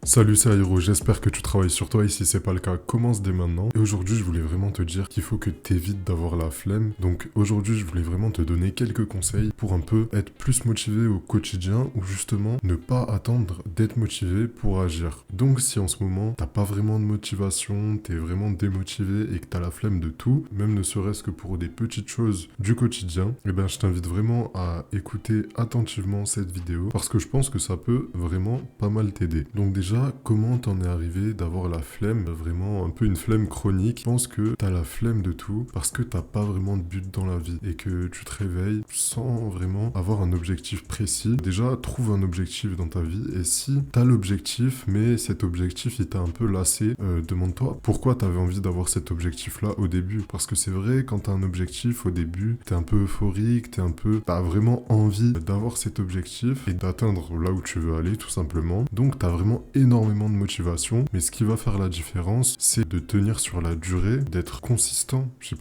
Salut, c'est Airo, j'espère que tu travailles sur toi et si c'est pas le cas, commence dès maintenant. Et aujourd'hui, je voulais vraiment te dire qu'il faut que t'évites d'avoir la flemme. Donc aujourd'hui, je voulais vraiment te donner quelques conseils pour un peu être plus motivé au quotidien ou justement ne pas attendre d'être motivé pour agir. Donc si en ce moment, t'as pas vraiment de motivation, t'es vraiment démotivé et que t'as la flemme de tout, même ne serait-ce que pour des petites choses du quotidien, eh ben je t'invite vraiment à écouter attentivement cette vidéo parce que je pense que ça peut vraiment pas mal t'aider. Donc déjà, comment t'en es arrivé d'avoir la flemme, vraiment un peu une flemme chronique? Je pense que t'as la flemme de tout parce que t'as pas vraiment de but dans la vie et que tu te réveilles sans vraiment avoir un objectif précis. Déjà, trouve un objectif dans ta vie et si t'as l'objectif, mais cet objectif il t'a un peu lassé, demande-toi pourquoi t'avais envie d'avoir cet objectif-là au début. Parce que c'est vrai, quand t'as un objectif au début, t'es un peu euphorique, t'as vraiment envie d'avoir cet objectif et d'atteindre là où tu veux aller tout simplement. Donc t'as vraiment énormément de motivation, mais ce qui va faire la différence, c'est de tenir sur la durée, d'être consistant. Je sais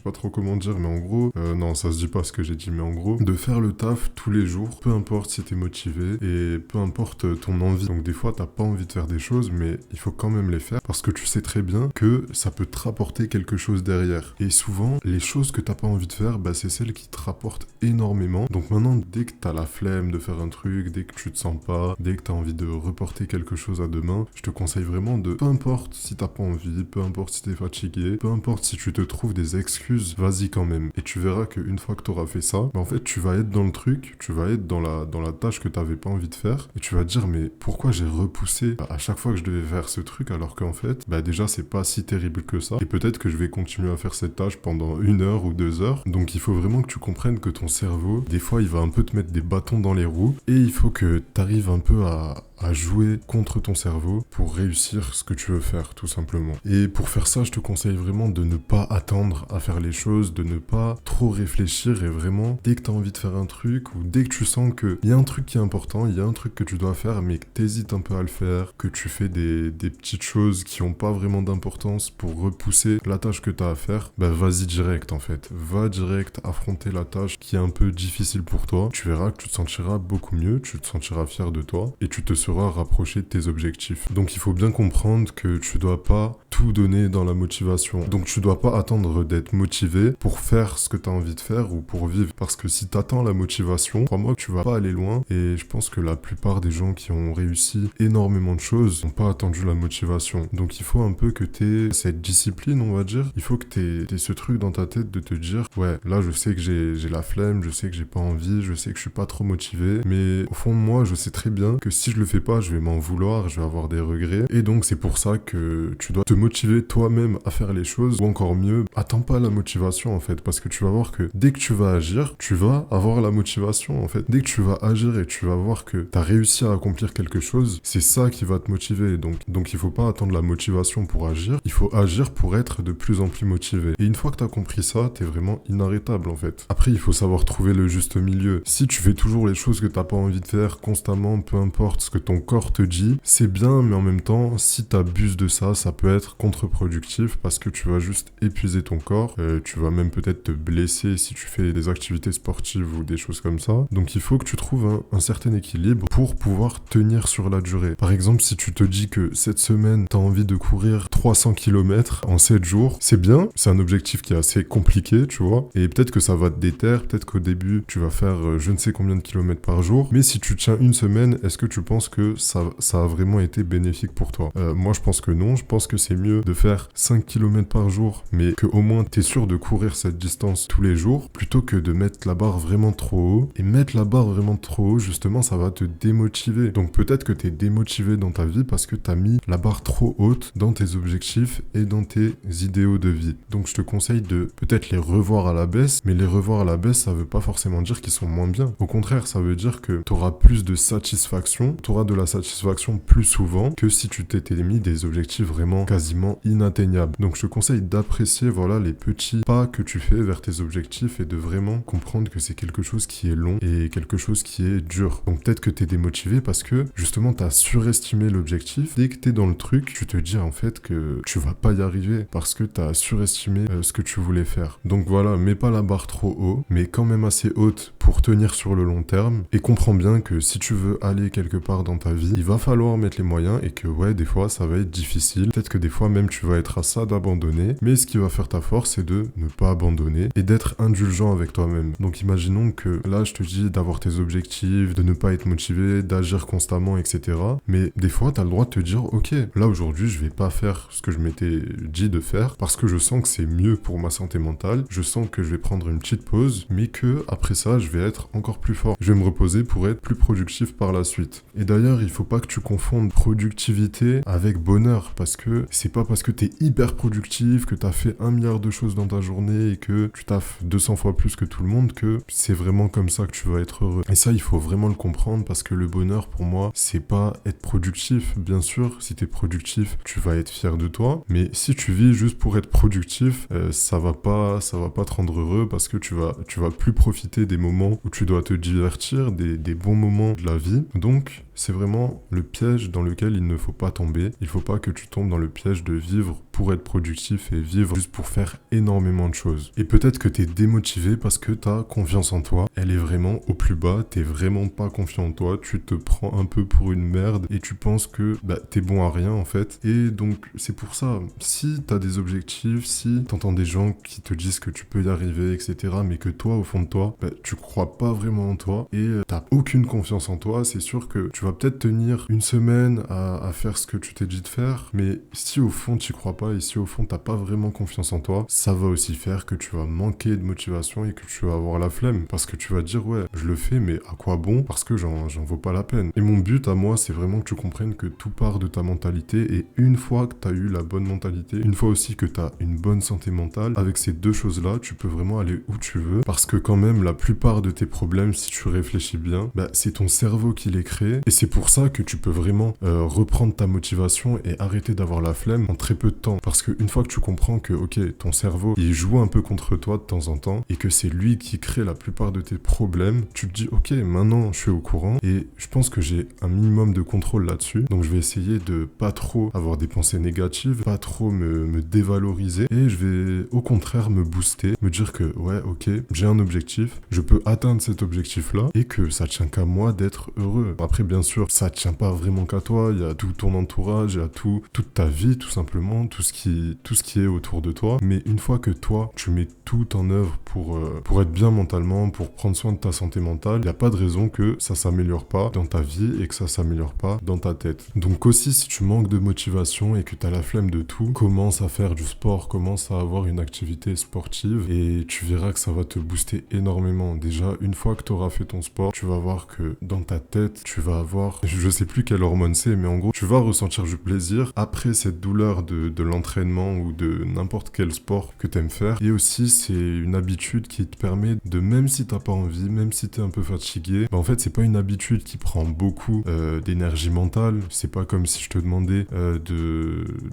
pas trop comment dire, mais en gros, non, ça se dit pas ce que j'ai dit, mais en gros, de faire le taf tous les jours, peu importe si t'es motivé et peu importe ton envie. Donc des fois, t'as pas envie de faire des choses, mais il faut quand même les faire parce que tu sais très bien que ça peut te rapporter quelque chose derrière. Et souvent, les choses que t'as pas envie de faire, bah, c'est celles qui te rapportent énormément. Donc maintenant, dès que t'as la flemme de faire un truc, dès que tu te sens pas, dès que t'as envie de reporter quelque chose à demain, je te conseille vraiment de, peu importe si t'as pas envie, peu importe si t'es fatigué, peu importe si tu te trouves des excuses, vas-y quand même. Et tu verras qu'une fois que t'auras fait ça, bah en fait tu vas être dans le truc, tu vas être dans la tâche que t'avais pas envie de faire, et tu vas te dire mais pourquoi j'ai repoussé à chaque fois que je devais faire ce truc alors qu'en fait, bah déjà c'est pas si terrible que ça, et peut-être que je vais continuer à faire cette tâche pendant 1 heure ou 2 heures. Donc il faut vraiment que tu comprennes que ton cerveau, des fois il va un peu te mettre des bâtons dans les roues, et il faut que t'arrives un peu à jouer contre ton cerveau pour réussir ce que tu veux faire, tout simplement. Et pour faire ça, je te conseille vraiment de ne pas attendre à faire les choses, de ne pas trop réfléchir et vraiment, dès que tu as envie de faire un truc ou dès que tu sens qu'il y a un truc qui est important, il y a un truc que tu dois faire mais que tu hésites un peu à le faire, que tu fais des petites choses qui n'ont pas vraiment d'importance pour repousser la tâche que tu as à faire, bah vas-y direct en fait. Va direct affronter la tâche qui est un peu difficile pour toi. Tu verras que tu te sentiras beaucoup mieux, tu te sentiras fier de toi et tu te seras rapproché de tes objectifs. Donc il faut bien comprendre que tu dois pas tout donner dans la motivation. Donc tu dois pas attendre d'être motivé pour faire ce que tu as envie de faire ou pour vivre. Parce que si tu attends la motivation, crois-moi que tu vas pas aller loin. Et je pense que la plupart des gens qui ont réussi énormément de choses n'ont pas attendu la motivation. Donc il faut un peu que tu aies cette discipline, on va dire. Il faut que tu aies ce truc dans ta tête de te dire ouais, là je sais que j'ai la flemme, je sais que j'ai pas envie, je sais que je suis pas trop motivé. Mais au fond de moi, je sais très bien que si je le fais pas, je vais m'en vouloir, je vais avoir des regrets. Et donc c'est pour ça que tu dois te motiver toi-même à faire les choses, ou encore mieux, attends pas la motivation en fait, parce que tu vas voir que dès que tu vas agir, tu vas avoir la motivation en fait. Dès que tu vas agir et tu vas voir que tu as réussi à accomplir quelque chose, c'est ça qui va te motiver. Donc il faut pas attendre la motivation pour agir, il faut agir pour être de plus en plus motivé. Et une fois que tu as compris ça, t'es vraiment inarrêtable en fait. Après il faut savoir trouver le juste milieu. Si tu fais toujours les choses que t'as pas envie de faire constamment, peu importe ce que ton corps te dit, c'est bien, mais en même temps, si t'abuses de ça, ça peut être contre-productif parce que tu vas juste épuiser ton corps. Tu vas même peut-être te blesser si tu fais des activités sportives ou des choses comme ça. Donc il faut que tu trouves un certain équilibre pour pouvoir tenir sur la durée. Par exemple, si tu te dis que cette semaine, t'as envie de courir 300 km en 7 jours, c'est bien, c'est un objectif qui est assez compliqué, tu vois, et peut-être que ça va te déterre, peut-être qu'au début, tu vas faire je ne sais combien de kilomètres par jour, mais si tu tiens une semaine, est-ce que tu penses que ça a vraiment été bénéfique pour toi? Moi, je pense que non. Je pense que c'est mieux de faire 5 km par jour, mais que au moins t'es sûr de courir cette distance tous les jours, plutôt que de mettre la barre vraiment trop haut. Et mettre la barre vraiment trop haut, justement, ça va te démotiver. Donc peut-être que t'es démotivé dans ta vie parce que t'as mis la barre trop haute dans tes objectifs et dans tes idéaux de vie. Donc je te conseille de peut-être les revoir à la baisse, mais les revoir à la baisse, ça veut pas forcément dire qu'ils sont moins bien. Au contraire, ça veut dire que t'auras plus de satisfaction, t'auras de la satisfaction plus souvent que si tu t'étais mis des objectifs vraiment quasiment inatteignables. Donc je te conseille d'apprécier voilà les petits pas que tu fais vers tes objectifs et de vraiment comprendre que c'est quelque chose qui est long et quelque chose qui est dur. Donc peut-être que t'es démotivé parce que justement t'as surestimé l'objectif. Dès que t'es dans le truc, tu te dis en fait que tu vas pas y arriver parce que t'as surestimé ce que tu voulais faire. Donc voilà, mets pas la barre trop haut, mais quand même assez haute pour tenir sur le long terme. Et comprends bien que si tu veux aller quelque part dans ta vie, il va falloir mettre les moyens et que ouais, des fois ça va être difficile. Peut-être que des fois même tu vas être à ça d'abandonner. Mais ce qui va faire ta force, c'est de ne pas abandonner et d'être indulgent avec toi-même. Donc imaginons que là, je te dis d'avoir tes objectifs, de ne pas être motivé, d'agir constamment, etc. Mais des fois, tu as le droit de te dire, ok, là aujourd'hui, je vais pas faire ce que je m'étais dit de faire parce que je sens que c'est mieux pour ma santé mentale. Je sens que je vais prendre une petite pause, mais que après ça, je vais être encore plus fort. Je vais me reposer pour être plus productif par la suite. Et d'ailleurs, il faut pas que tu confondes productivité avec bonheur parce que c'est pas parce que tu es hyper productif, que tu as fait 1 milliard de choses dans ta journée et que tu taffes 200 fois plus que tout le monde que c'est vraiment comme ça que tu vas être heureux. Et ça, il faut vraiment le comprendre parce que le bonheur, pour moi, c'est pas être productif. Bien sûr, si tu es productif, tu vas être fier de toi. Mais si tu vis juste pour être productif, ça va pas te rendre heureux parce que tu vas plus profiter des moments où tu dois te divertir, des bons moments de la vie. Donc, c'est vraiment le piège dans lequel il ne faut pas tomber. Il faut pas que tu tombes dans le piège de vivre pour être productif et vivre juste pour faire énormément de choses. Et peut-être que tu es démotivé parce que ta confiance en toi, elle est vraiment au plus bas, t'es vraiment pas confiant en toi, tu te prends un peu pour une merde et tu penses que t'es bon à rien en fait. Et donc c'est pour ça, si t'as des objectifs, si t'entends des gens qui te disent que tu peux y arriver, etc., mais que toi, au fond de toi, tu crois pas vraiment en toi et t'as aucune confiance en toi, c'est sûr que tu vas peut-être tenir une semaine à faire ce que tu t'es dit de faire, mais si au fond t'y crois pas et si au fond t'as pas vraiment confiance en toi, ça va aussi faire que tu vas manquer de motivation et que tu vas avoir la flemme parce que tu vas dire ouais, je le fais mais à quoi bon, parce que j'en vaux pas la peine. Et mon but à moi, c'est vraiment que tu comprennes que tout part de ta mentalité et une fois que t'as eu la bonne mentalité, une fois aussi que t'as une bonne santé mentale, avec ces deux choses-là, tu peux vraiment aller où tu veux parce que quand même la plupart de tes problèmes, si tu réfléchis bien, c'est ton cerveau qui les crée et c'est pour ça que tu peux vraiment reprendre ta motivation et arrêter d'avoir la flemme en très peu de temps. Parce qu'une fois que tu comprends que, ok, ton cerveau, il joue un peu contre toi de temps en temps et que c'est lui qui crée la plupart de tes problèmes, tu te dis, ok, maintenant je suis au courant et je pense que j'ai un minimum de contrôle là-dessus. Donc je vais essayer de pas trop avoir des pensées négatives, pas trop me dévaloriser et je vais au contraire me booster, me dire que, ouais, ok, j'ai un objectif, je peux atteindre cet objectif-là et que ça tient qu'à moi d'être heureux. Après, bien sûr, ça tient pas vraiment qu'à toi, il y a tout ton entourage, il y a toute ta vie, tout simplement, tout ce qui est autour de toi. Mais une fois que toi, tu mets tout en œuvre pour être bien mentalement, pour prendre soin de ta santé mentale, il n'y a pas de raison que ça s'améliore pas dans ta vie et que ça s'améliore pas dans ta tête. Donc aussi, si tu manques de motivation et que tu as la flemme de tout, commence à faire du sport, commence à avoir une activité sportive et tu verras que ça va te booster énormément. Déjà, une fois que tu auras fait ton sport, tu vas voir que dans ta tête, tu vas avoir, je sais plus quelle hormone c'est, mais en gros, tu vas ressentir du plaisir après cette douleur de l'entraînement ou de n'importe quel sport que tu aimes faire. Et aussi, c'est une habitude qui te permet de, même si t'as pas envie, même si t'es un peu fatigué, en fait, c'est pas une habitude qui prend beaucoup d'énergie mentale. C'est pas comme si je te demandais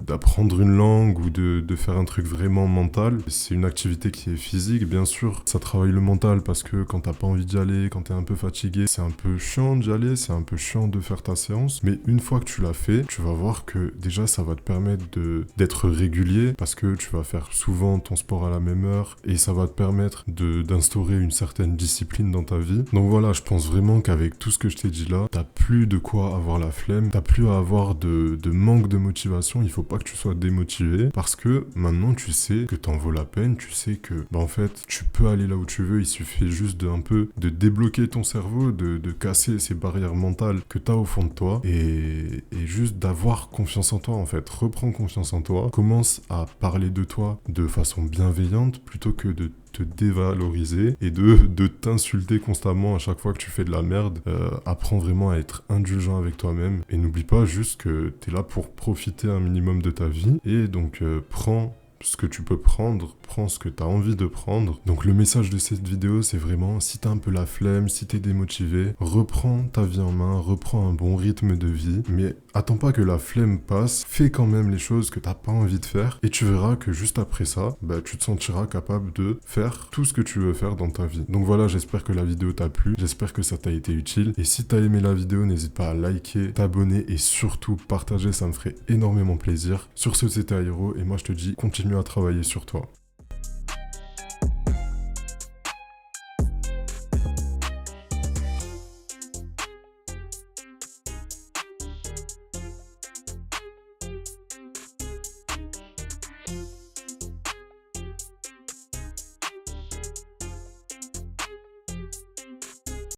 d'apprendre une langue ou de faire un truc vraiment mental. C'est une activité qui est physique, bien sûr. Ça travaille le mental parce que quand t'as pas envie d'y aller, quand t'es un peu fatigué, c'est un peu chiant d'y aller, c'est un peu chiant de faire ta séance. Mais une fois que tu l'as fait, tu vas voir que déjà, ça va te permettre d'être régulier parce que tu vas faire souvent ton sport à la même heure et ça va te permettre d'instaurer une certaine discipline dans ta vie. Donc voilà, je pense vraiment qu'avec tout ce que je t'ai dit là, t'as plus de quoi avoir la flemme, t'as plus à avoir de manque de motivation, il faut pas que tu sois démotivé parce que maintenant tu sais que t'en vaut la peine, tu sais que en fait tu peux aller là où tu veux, il suffit juste de débloquer ton cerveau, de casser ces barrières mentales que t'as au fond de toi et juste d'avoir confiance en toi en fait. Reprends confiance en toi, commence à parler de toi de façon bienveillante plutôt que de te dévaloriser et de t'insulter constamment à chaque fois que tu fais de la merde. Apprends vraiment à être indulgent avec toi-même et n'oublie pas juste que t'es là pour profiter un minimum de ta vie et donc prends ce que tu peux prendre, prends ce que tu as envie de prendre. Donc le message de cette vidéo, c'est vraiment, si t'as un peu la flemme, si t'es démotivé, reprends ta vie en main, reprends un bon rythme de vie, mais attends pas que la flemme passe, fais quand même les choses que t'as pas envie de faire, et tu verras que juste après ça, tu te sentiras capable de faire tout ce que tu veux faire dans ta vie. Donc voilà, j'espère que la vidéo t'a plu, j'espère que ça t'a été utile, et si t'as aimé la vidéo, n'hésite pas à liker, t'abonner, et surtout partager, ça me ferait énormément plaisir. Sur ce, c'était Airo, et moi je te dis, continue à travailler sur toi.